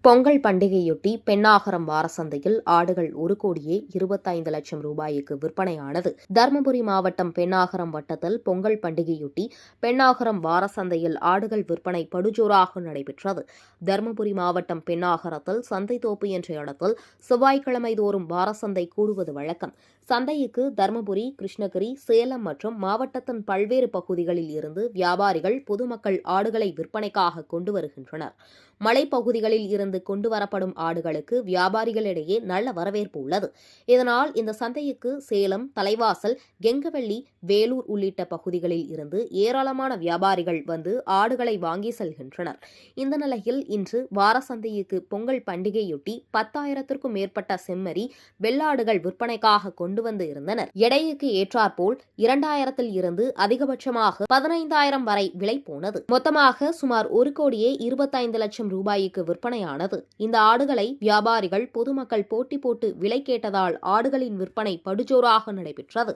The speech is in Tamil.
பொங்கல் பண்டிகையொட்டி பென்னாகரம் வாரசந்தையில் ஆடுகள் 1,25,00,000 ரூபாய்க்கு விற்பனையானது. தருமபுரி மாவட்டம் பென்னாகரம் வட்டத்தில் பொங்கல் பண்டிகையொட்டி பென்னாகரம் வாரசந்தையில் ஆடுகள் விற்பனை படுஜோராக நடைபெற்றது. தருமபுரி மாவட்டம் பென்னாகரத்தில் சந்தைத்தோப்பு என்ற இடத்தில் செவ்வாய்க்கிழமை தோறும் வாரசந்தை கூடுவது வழக்கம். சந்தைக்கு தருமபுரி, கிருஷ்ணகிரி, சேலம் மற்றும் மாவட்டத்தின் பல்வேறு பகுதிகளில் இருந்து வியாபாரிகள், பொதுமக்கள் ஆடுகளை விற்பனைக்காக கொண்டு வருகின்றனர். மலைப்பகுதிகளில் இருந்து கொண்டுவரப்படும் ஆடுகளுக்கு வியாபாரிகளிடையே நல்ல வரவேற்பு உள்ளது. இதனால் இந்த சந்தைக்கு சேலம், தலைவாசல், கெங்கவல்லி, வேலூர் உள்ளிட்ட பகுதிகளில் இருந்து ஏராளமான வியாபாரிகள் வந்து ஆடுகளை வாங்கி செல்கின்றனர். இந்த நிலையில் இன்று வாரசந்தைக்கு பொங்கல் பண்டிகையொட்டி 10,000க்கும் மேற்பட்ட செம்மறி, வெள்ளாடுகள் விற்பனைக்காக கொண்டு வந்து இருந்தனர். எடைக்கு ஏற்றாற்போல் 2,000 இருந்து அதிகபட்சமாக 15,000 வரை விலை போனது. மொத்தமாக சுமார் 1,25,00,000 ரூபாய்க்கு விற்பனையானது. இந்த ஆடுகளை வியாபாரிகள், பொதுமக்கள் போட்டி போட்டு விலை கேட்டதால் ஆடுகளின் விற்பனை படுஜோராக நடைபெற்றது.